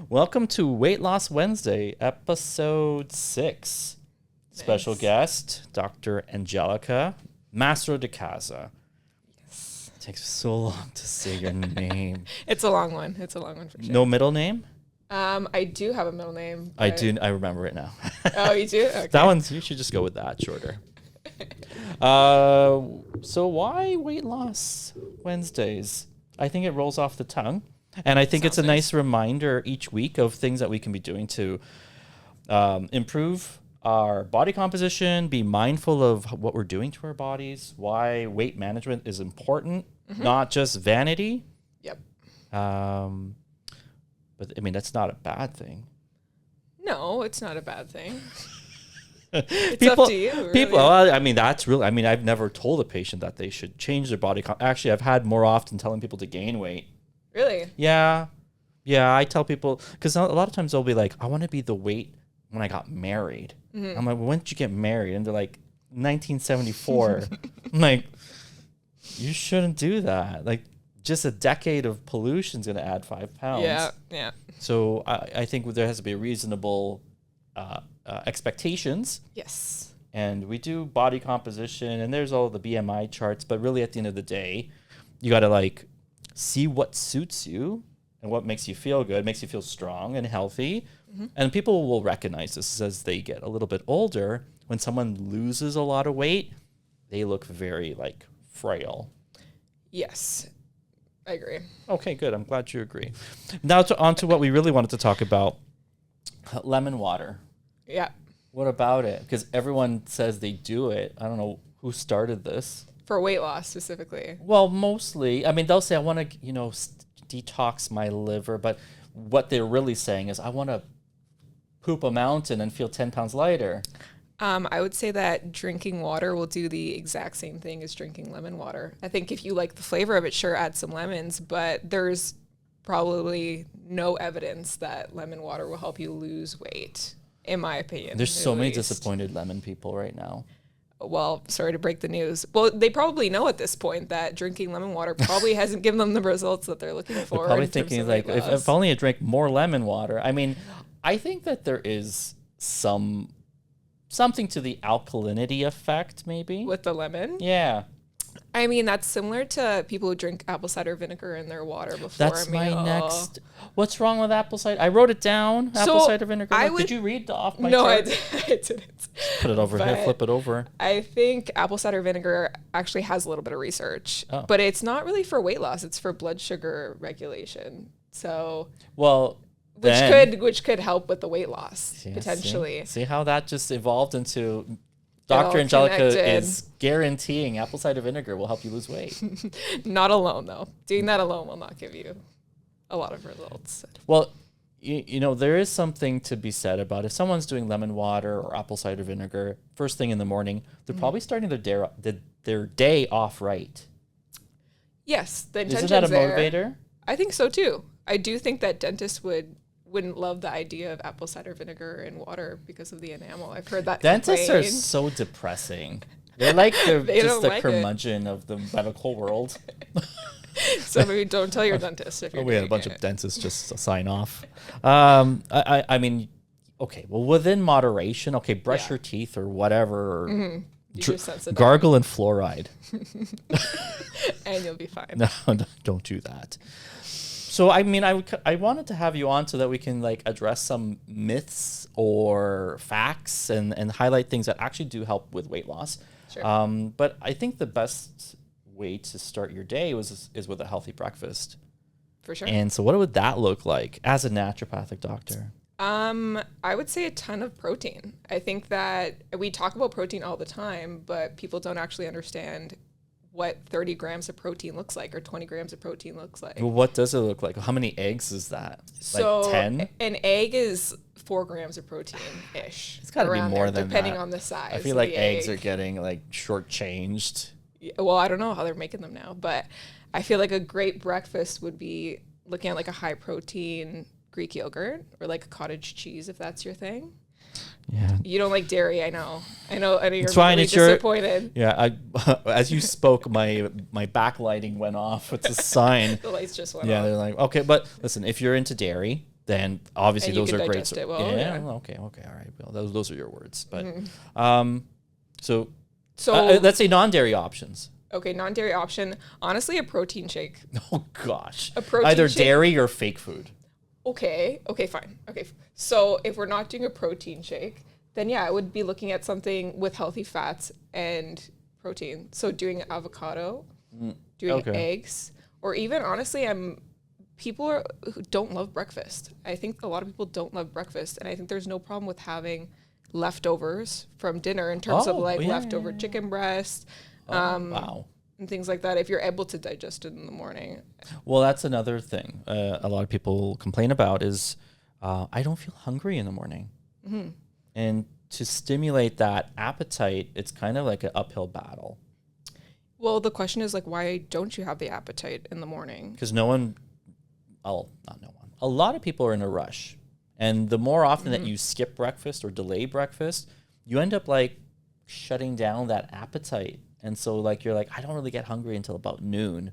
Welcome to Weight Loss Wednesday, episode 6. Special guest, Dr. Angelica, Mastrodicasa. Yes. It takes so long to say your name. It's a long one. It's a long one for sure. No middle name? I do have a middle name. I do. I remember it now. Oh, you do? Okay. That one's, you should just go with that, shorter. So why Weight Loss Wednesdays? I think it rolls off the tongue. And I think it's a nice reminder each week of things that we can be doing to improve our body composition, be mindful of what we're doing to our bodies, why weight management is important, not just vanity. Yep. But I mean, that's not a bad thing. No, it's not a bad thing. It's up to you. Really. People, I mean, that's really, I mean, I've never told a patient that they should change their body. Actually, I've had more often telling people to gain weight. Really? Yeah. Yeah, I tell people, because a lot of times they'll be like, I want to be the weight when I got married. I'm like, well, when did you get married? And they're like, 1974. I'm like, you shouldn't do that. Like, just a decade of pollution is going to add 5 pounds. Yeah. So I think there has to be reasonable expectations. Yes. And we do body composition, and there's all the BMI charts. But really, at the end of the day, you got to like see what suits you and what makes you feel good, makes you feel strong and healthy. And people will recognize this as they get a little bit older. When someone loses a lot of weight, they look very like frail. Yes. I agree. Okay, good. I'm glad you agree. Now on to what we really wanted to talk about. Lemon water. Yeah. What about it? Because everyone says they do it. I don't know who started this. For weight loss specifically. Well, mostly. I mean, they'll say, I want to, detox my liver. But what they're really saying is, I want to poop a mountain and feel 10 pounds lighter. I would say that drinking water will do the exact same thing as drinking lemon water. I think if you like the flavor of it, sure, add some lemons, but there's probably no evidence that lemon water will help you lose weight, in my opinion. There's so many disappointed lemon people right now. Well, sorry to break the news. Well, they probably know at this point that drinking lemon water probably hasn't given them the results that they're looking for. They're probably thinking, like, if only I drank more lemon water. I mean, I think that there is something to the alkalinity effect, maybe. With the lemon? Yeah. I mean, that's similar to people who drink apple cider vinegar in their water before That's a meal. my next. What's wrong with apple cider? I wrote it down. Apple cider vinegar. Did you read off my No, chart? I didn't. Put it over here. But Flip it over. I think apple cider vinegar actually has a little bit of research, but it's not really for weight loss. It's for blood sugar regulation. So, well, which could help with the weight loss potentially. See how that just evolved into. Dr. Angelica is guaranteeing apple cider vinegar will help you lose weight. Not alone, though. Doing that alone will not give you a lot of results. Well, there is something to be said about if someone's doing lemon water or apple cider vinegar first thing in the morning, they're probably starting their day off right. Yes, the intention's Isn't that a there. motivator? I think so, too. I do think that dentists wouldn't love the idea of apple cider vinegar in water because of the enamel. I've heard that. Dentists are so depressing. They're like just the like curmudgeon of the medical world. So maybe don't tell your dentist if you're we had a bunch of dentists just sign off. I mean, okay, well, within moderation, okay, brush your teeth or whatever. Or gargle and fluoride. And you'll be fine. No, don't do that. So, I mean, I wanted to have you on so that we can like address some myths or facts and highlight things that actually do help with weight loss. Sure. But I think the best way to start your day is with a healthy breakfast. For sure. And so what would that look like as a naturopathic doctor? I would say a ton of protein. I think that we talk about protein all the time, but people don't actually understand what 30 grams of protein looks like or 20 grams of protein looks like. Well, what does it look like? How many eggs is that? So like 10? An egg is 4 grams of protein-ish. It's got to be more than depending that. on the size. I feel like eggs are getting like shortchanged. Well, I don't know how they're making them now, but I feel like a great breakfast would be looking at like a high protein Greek yogurt or like a cottage cheese if that's your thing. Yeah. You don't like dairy, I know. I know you're really disappointed. Yeah, as you spoke, my backlighting went off. It's a sign. The lights just went off. Yeah, they're like, okay, but listen, if you're into dairy, then obviously And you those can are great. digest it well, yeah. Well, okay, all right. Well, those are your words. But Mm-hmm. so So let's say non-dairy options. okay, non-dairy option. Honestly, a protein shake. Oh gosh, A protein either shake. dairy or fake food. Okay, fine. Okay, so if we're not doing a protein shake, then yeah, I would be looking at something with healthy fats and protein. So doing avocado, doing eggs, or even honestly, who don't love breakfast. I think a lot of people don't love breakfast, and I think there's no problem with having leftovers from dinner in terms of leftover chicken breast, Wow. and things like that. If you're able to digest it in the morning. Well, that's another thing a lot of people complain about is I don't feel hungry in the morning. Mm-hmm. And to stimulate that appetite, it's kind of like an uphill battle. Well, the question is like, why don't you have the appetite in the morning? Because not no one. A lot of people are in a rush. And the more often that you skip breakfast or delay breakfast, you end up like shutting down that appetite. And so like you're like, I don't really get hungry until about noon.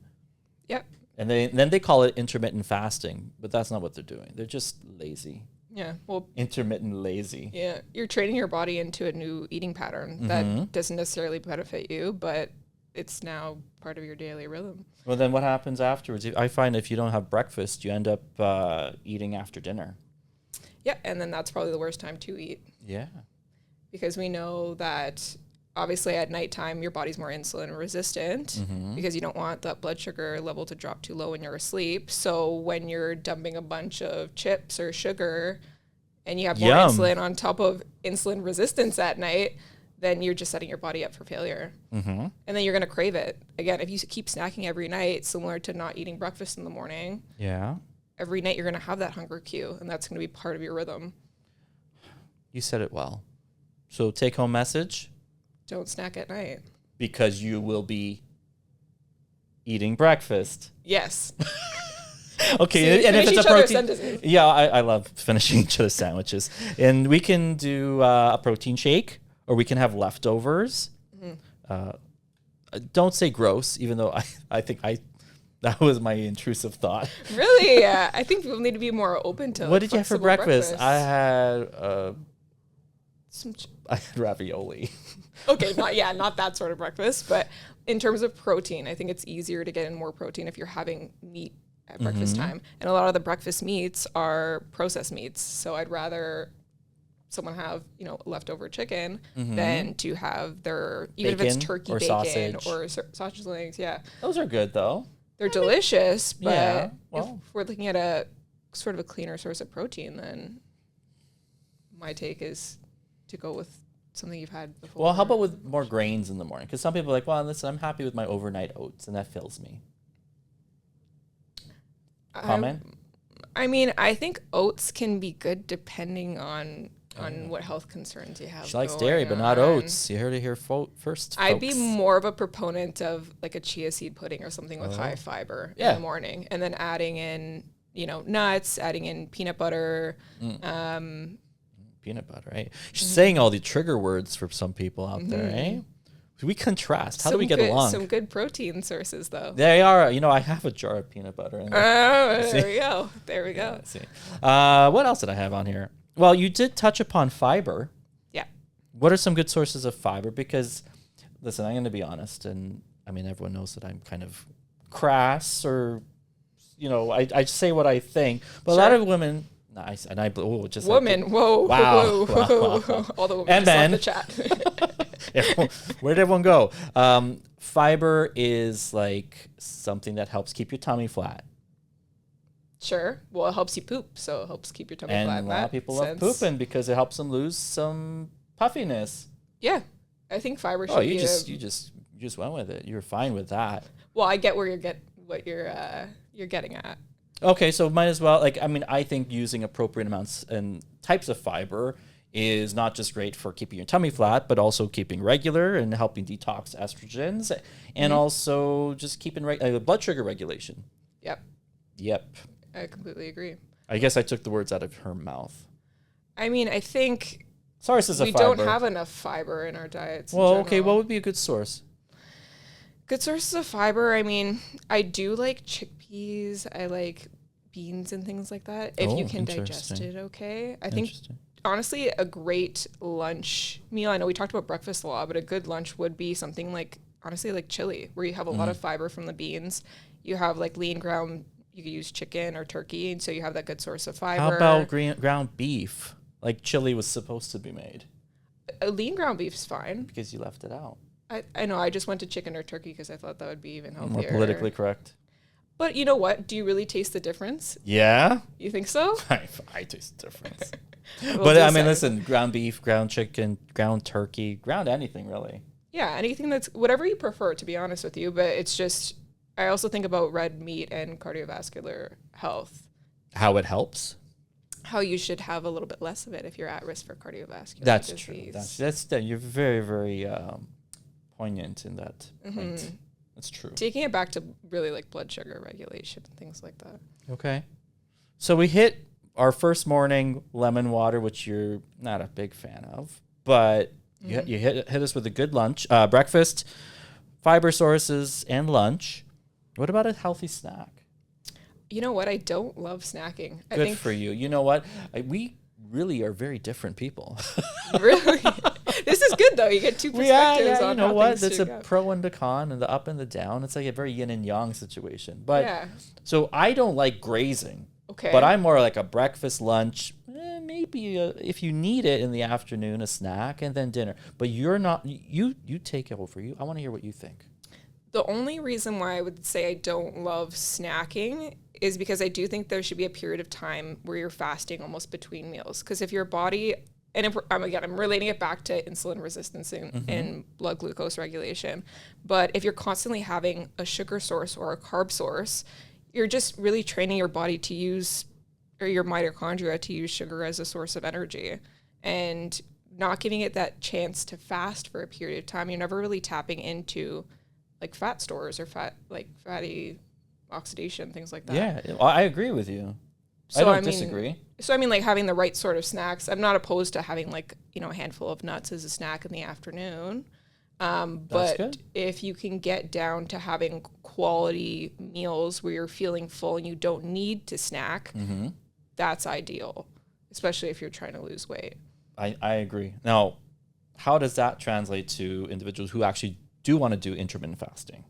Yep. And then they call it intermittent fasting, but that's not what they're doing. They're just lazy. Yeah. Well, Intermittent lazy. yeah. You're training your body into a new eating pattern that doesn't necessarily benefit you, but it's now part of your daily rhythm. Well, then what happens afterwards? I find if you don't have breakfast, you end up eating after dinner. Yeah. And then that's probably the worst time to eat, Yeah. because we know that obviously at nighttime, your body's more insulin resistant because you don't want that blood sugar level to drop too low when you're asleep. So when you're dumping a bunch of chips or sugar and you have more insulin on top of insulin resistance at night, then you're just setting your body up for failure. And then you're going to crave it. Again, if you keep snacking every night, similar to not eating breakfast in the morning, Yeah. every night you're going to have that hunger cue, and that's going to be part of your rhythm. You said it well. So take home message, Don't snack at night. because you will be eating breakfast. Yes. Okay, See, and if finish it's a each other's protein, sentences. yeah, I love finishing each other's sandwiches, and we can do a protein shake, or we can have leftovers. Don't say gross, even though I think that was my intrusive thought. Really? Yeah. I think people need to be more open to What did you have for flexible breakfast? I had Some ravioli. okay, not that sort of breakfast, but in terms of protein, I think it's easier to get in more protein if you're having meat at breakfast time. And a lot of the breakfast meats are processed meats. So I'd rather someone have, leftover chicken than to have their, even if it's Bacon turkey or bacon sausage. or sausage links. Yeah. Those are good though. They're delicious, but yeah, well. if we're looking at a sort of a cleaner source of protein, then my take is to go with something you've had before. Well, how about with more grains in the morning? Because some people are like, well, listen, I'm happy with my overnight oats, and that fills me. Comment? I mean, I think oats can be good depending on what health concerns you have. She likes going dairy, but not on. oats. You heard it here first, I'd be folks. more of a proponent of like a chia seed pudding or something with high fiber in the morning, and then adding in, nuts, adding in peanut butter. Peanut butter, right? She's saying all the trigger words for some people out there, eh? We contrast. How do we get along? Some good protein sources, though. They are. I have a jar of peanut butter. There we go. There we go. Let's see. What else did I have on here? Well, you did touch upon fiber. Yeah. What are some good sources of fiber? Because, listen, I'm going to be honest, and I mean, everyone knows that I'm kind of crass, or, I say what I think. But a lot of women, nice, and just women. like, whoa, wow, whoa. wow. All the women And just men. left the chat. Where did everyone go? Fiber is like something that helps keep your tummy flat. Sure. Well, it helps you poop, so it helps keep your tummy And flat. a lot of people love pooping because it helps them lose some puffiness. Yeah, I think fiber should Oh, be. you just went with it. You're fine with that. Well, I get what you're getting at. Okay, so might as well. I think using appropriate amounts and types of fiber is not just great for keeping your tummy flat, but also keeping regular and helping detox estrogens, and also just keeping blood sugar regulation. Yep. I completely agree. I guess I took the words out of her mouth. I mean, I think Sources of we fiber. don't have enough fiber in our diets. Well, okay, what would be a good source? Good sources of fiber. I mean, I do like chickpeas. I like beans and things like that, if you can digest it okay. I think honestly a great lunch meal, I know we talked about breakfast a lot, but a good lunch would be something like, honestly, like chili, where you have a lot of fiber from the beans. You have like lean ground, you could use chicken or turkey, and so you have that good source of fiber. How about ground beef? Like chili was supposed to be made. A lean ground beef's fine. Because you left it out. I know, I just went to chicken or turkey because I thought that would be even healthier. More politically correct. But you know what? Do you really taste the difference? Yeah. You think so? I taste the difference. But I mean, listen, ground beef, ground chicken, ground turkey, ground anything really. Yeah, anything that's whatever you prefer, to be honest with you. But it's just, I also think about red meat and cardiovascular health. How it helps? How you should have a little bit less of it if you're at risk for cardiovascular That's disease. True. That's you're very, very poignant in that point. That's true. Taking it back to really like blood sugar regulation and things like that. Okay. So we hit our first morning lemon water, which you're not a big fan of, but you hit us with a good lunch, breakfast, fiber sources, and lunch. What about a healthy snack? You know what? I don't love snacking. I Good think for you. You know what? We really are very different people. Really? This is good, though. You get two perspectives on you know how what? things That's a shake out. pro and a con, and the up and the down. It's like a very yin and yang situation. But Yeah. so I don't like grazing. Okay. But I'm more like a breakfast, lunch, maybe if you need it in the afternoon, a snack, and then dinner. But you're not. You take it over. I want to hear what you think. The only reason why I would say I don't love snacking is because I do think there should be a period of time where you're fasting almost between meals. Because if your body, and if, I'm relating it back to insulin resistance and blood glucose regulation. But if you're constantly having a sugar source or a carb source, you're just really training your body to use, or your mitochondria to use sugar as a source of energy. And not giving it that chance to fast for a period of time, you're never really tapping into like fat stores or fatty oxidation, things like that. Yeah, I agree with you. So, I don't disagree. So I mean, like having the right sort of snacks. I'm not opposed to having like, a handful of nuts as a snack in the afternoon. But good. if you can get down to having quality meals where you're feeling full and you don't need to snack, that's ideal, especially if you're trying to lose weight. I agree. Now, how does that translate to individuals who actually do want to do intermittent fasting?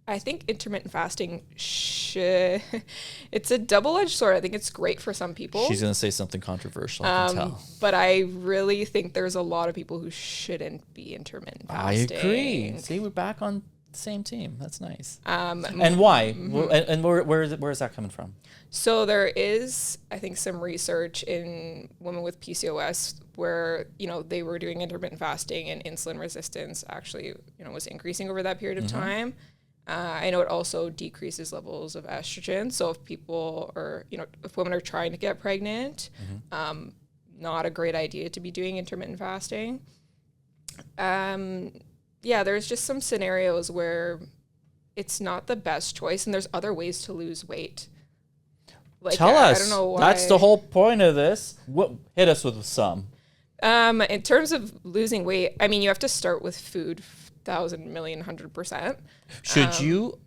I think intermittent fasting it's a double-edged sword. I think it's great for some people. She's going to say something controversial, I can tell. But I really think there's a lot of people who shouldn't be intermittent fasting. I agree. See, we're back on the same team. That's nice. And why? And where is that coming from? So there is, I think, some research in women with PCOS where, they were doing intermittent fasting and insulin resistance actually, was increasing over that period of time. I know it also decreases levels of estrogen. So if people are, if women are trying to get pregnant, not a great idea to be doing intermittent fasting. There's just some scenarios where it's not the best choice, and there's other ways to lose weight. Like, Tell us. I don't know why. That's the whole point of this. Hit us with some. In terms of losing weight, I mean, you have to start with food, 1,000,000,100%. Should you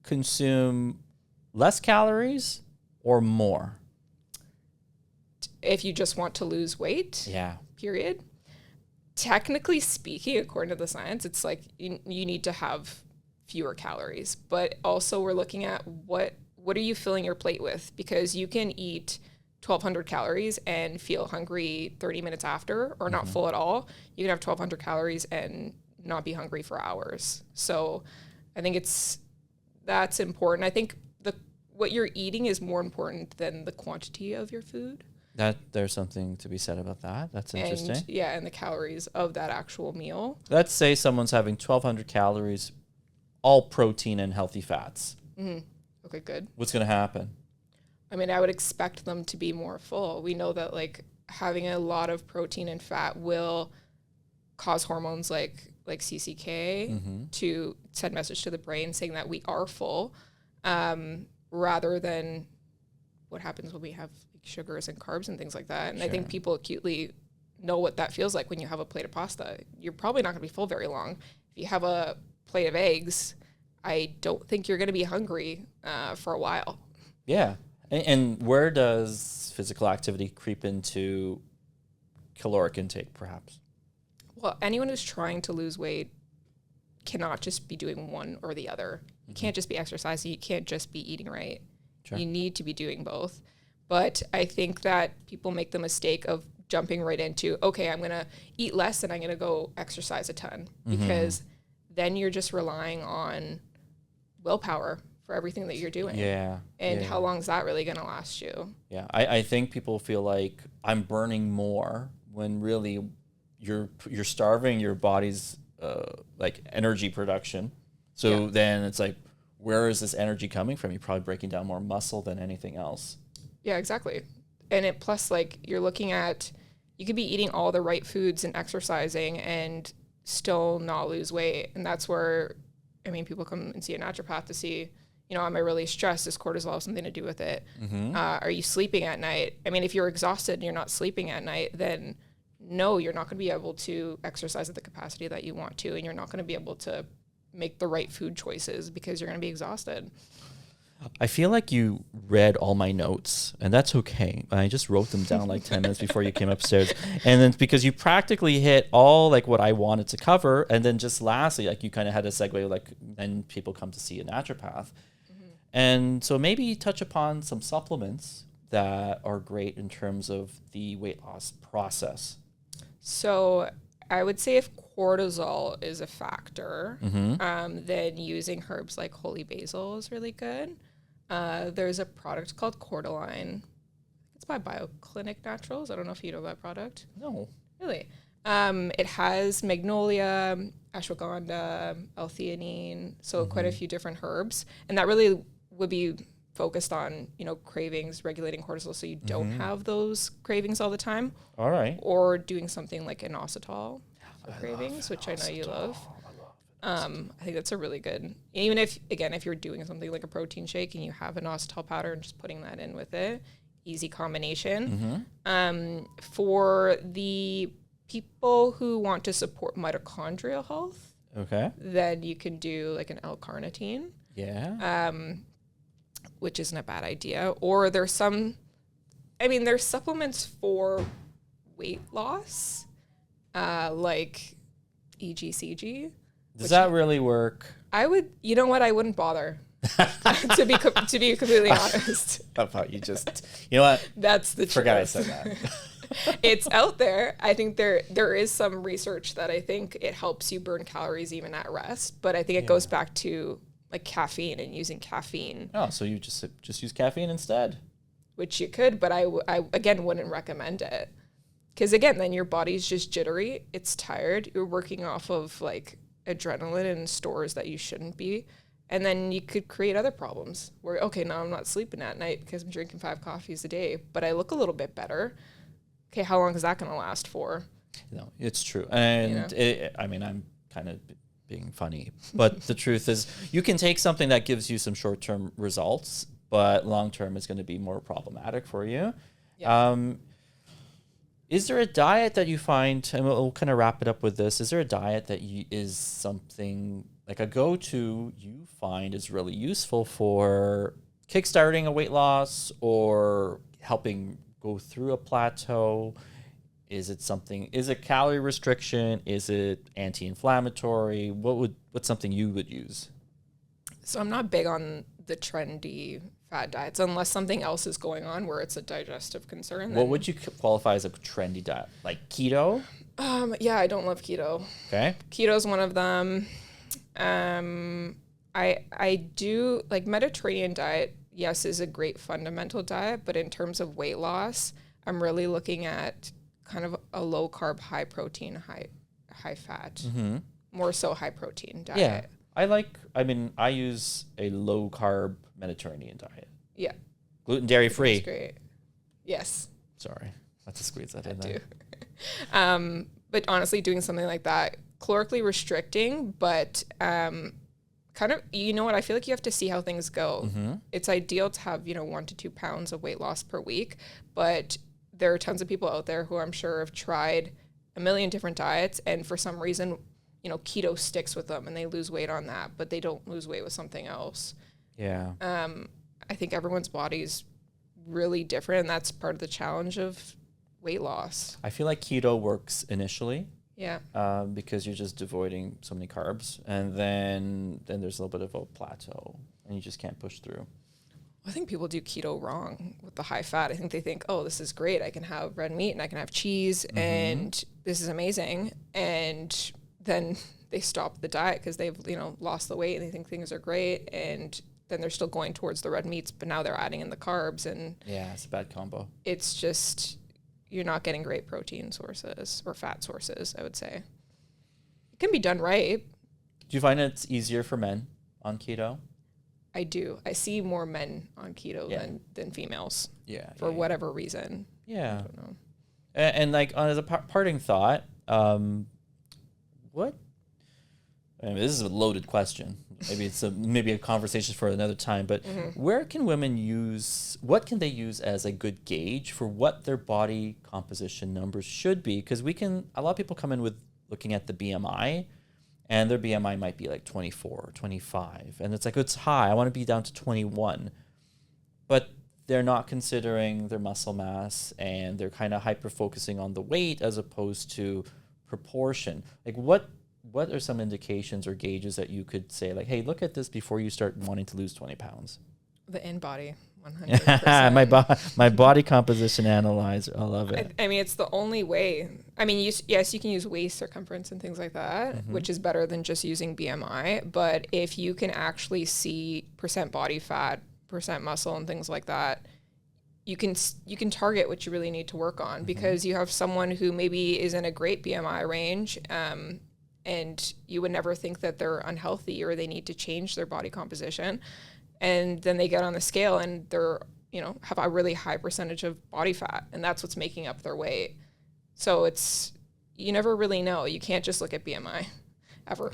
consume less calories or more? If you just want to lose weight, period. Technically speaking, according to the science, it's like you need to have fewer calories. But also we're looking at what are you filling your plate with? Because you can eat 1,200 calories and feel hungry 30 minutes after, or not full at all. You can have 1,200 calories and not be hungry for hours. So I think that's important. I think what you're eating is more important than the quantity of your food. That there's something to be said about that. That's interesting. And the calories of that actual meal. Let's say someone's having 1,200 calories, all protein and healthy fats. Okay, good. What's going to happen? I mean, I would expect them to be more full. We know that like having a lot of protein and fat will cause hormones like CCK to send message to the brain saying that we are full, rather than what happens when we have sugars and carbs and things like that. And I think people acutely know what that feels like when you have a plate of pasta. You're probably not going to be full very long. If you have a plate of eggs, I don't think you're going to be hungry for a while. Yeah. And where does physical activity creep into caloric intake, perhaps? Well, anyone who's trying to lose weight cannot just be doing one or the other. You can't just be exercising. You can't just be eating right. Sure. You need to be doing both. But I think that people make the mistake of jumping right into, okay, I'm going to eat less and I'm going to go exercise a ton, because then you're just relying on willpower for everything that you're doing. Yeah. And yeah. how long is that really going to last you? Yeah, I think people feel like I'm burning more when really you're starving your body's like energy production. So then it's like, where is this energy coming from? You're probably breaking down more muscle than anything else. Yeah, exactly. And it plus, like, you're looking at, you could be eating all the right foods and exercising and still not lose weight. And that's where, I mean, people come and see a naturopath to see, you know, am I really stressed? Does cortisol have something to do with it? Are you sleeping at night? I mean, if you're exhausted and you're not sleeping at night, then no, you're not going to be able to exercise at the capacity that you want to, and you're not going to be able to make the right food choices because you're going to be exhausted. I feel like you read all my notes, and that's okay. I just wrote them down like 10 minutes before you came upstairs. And then because you practically hit all like what I wanted to cover, and then just lastly, like you kind of had a segue, like then people come to see a naturopath. And so maybe touch upon some supplements that are great in terms of the weight loss process. So I would say if cortisol is a factor, then using herbs like holy basil is really good. There's a product called Cordyline. It's by BioClinic Naturals. I don't know if you know that product. No. Really? It has magnolia, ashwagandha, L-theanine, so quite a few different herbs. And that really would be focused on, you know, cravings, regulating cortisol so you don't have those cravings all the time. All right. Or doing something like inositol for cravings, which I know you love. I think that's a really good, even if, again, if you're doing something like a protein shake and you have inositol powder and just putting that in with it, easy combination. For the people who want to support mitochondrial health, Okay. then you can do like an L-carnitine. Yeah. Which isn't a bad idea. Or there's there's supplements for weight loss, like EGCG. Does that really work? I wouldn't bother. to be completely honest. How about you just, you know what? That's the truth. Forgot I said that. It's out there. I think there is some research that I think it helps you burn calories even at rest. But I think it goes back to like caffeine and using caffeine. Oh, so you just use caffeine instead? Which you could, but I again wouldn't recommend it. Because again, then your body's just jittery. It's tired. You're working off of like adrenaline and stores that you shouldn't be. And then you could create other problems where, okay, now I'm not sleeping at night because I'm drinking 5 coffees a day, but I look a little bit better. Okay, how long is that going to last for? No, it's true. And I'm kind of being funny, but the truth is you can take something that gives you some short-term results, but long-term is going to be more problematic for you. Yeah. Is there a diet that you find, and we'll kind of wrap it up with this, is there a diet that is something like a go-to you find is really useful for kickstarting a weight loss or helping go through a plateau? Is it calorie restriction? Is it anti-inflammatory? What's something you would use? So I'm not big on the trendy fad diets unless something else is going on where it's a digestive concern. What would you qualify as a trendy diet? Like keto? Yeah, I don't love keto. Okay. Keto is one of them. I do like Mediterranean diet. Yes, is a great fundamental diet, but in terms of weight loss, I'm really looking at kind of a low carb, high protein, high fat, more so high protein diet. Yeah. I use a low carb Mediterranean diet. Yeah. Gluten, dairy free. That's great. Yes. Sorry. I have to squeeze that in there. there. But honestly, doing something like that, calorically restricting, but kind of, you know what, I feel like you have to see how things go. It's ideal to have, 1 to 2 pounds of weight loss per week, but there are tons of people out there who I'm sure have tried a million different diets, and for some reason, keto sticks with them and they lose weight on that, but they don't lose weight with something else. Yeah. I think everyone's body's really different. And that's part of the challenge of weight loss. I feel like keto works initially. Yeah. Because you're just avoiding so many carbs, and then there's a little bit of a plateau, and you just can't push through. I think people do keto wrong with the high fat. I think they think, oh, this is great. I can have red meat and I can have cheese, and this is amazing. And then they stop the diet because they've, lost the weight, and they think things are great. And then they're still going towards the red meats, but now they're adding in the carbs, and yeah, it's a bad combo. It's just, you're not getting great protein sources or fat sources, I would say. It can be done right. Do you find it's easier for men on keto? I do. I see more men on keto than females. Yeah. For whatever reason. Yeah. I don't know. And like, as a parting thought, what? I mean, this is a loaded question. Maybe it's maybe a conversation for another time. But what can they use as a good gauge for what their body composition numbers should be? Because a lot of people come in with looking at the BMI. And their BMI might be like 24 or 25. And it's like, it's high. I want to be down to 21. But they're not considering their muscle mass, and they're kind of hyper-focusing on the weight as opposed to proportion. Like, what are some indications or gauges that you could say, like, hey, look at this before you start wanting to lose 20 pounds? The in-body. 100%. my body composition analyzer. I love it. I mean, it's the only way. I mean, yes, you can use waist circumference and things like that, which is better than just using BMI. But if you can actually see percent body fat, percent muscle, and things like that, you can target what you really need to work on, because you have someone who maybe is in a great BMI range, and you would never think that they're unhealthy or they need to change their body composition. And then they get on the scale and they're, have a really high percentage of body fat, and that's what's making up their weight. So you never really know. You can't just look at BMI ever.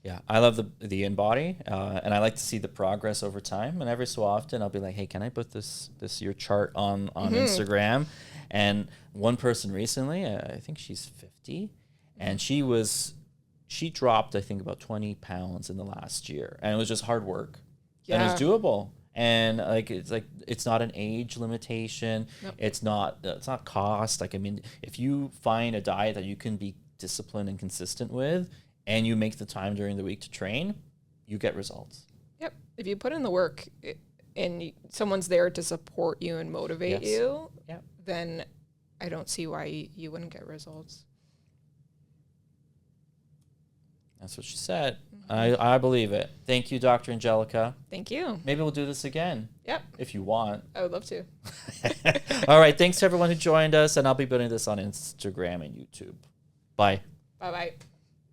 Yeah. I love the in-body, and I like to see the progress over time. And every so often I'll be like, hey, can I put this your chart on Instagram? And one person recently, I think she's 50, and she dropped, I think, about 20 pounds in the last year. And it was just hard work. Yeah. And it's doable. And it's not an age limitation. Nope. It's not cost. Like, I mean, if you find a diet that you can be disciplined and consistent with, and you make the time during the week to train, you get results. Yep. If you put in the work and someone's there to support you and motivate you, then I don't see why you wouldn't get results. That's what she said. I believe it. Thank you, Dr. Angelica. Thank you. Maybe we'll do this again. Yep. If you want. I would love to. All right. Thanks to everyone who joined us, and I'll be putting this on Instagram and YouTube. Bye. Bye-bye.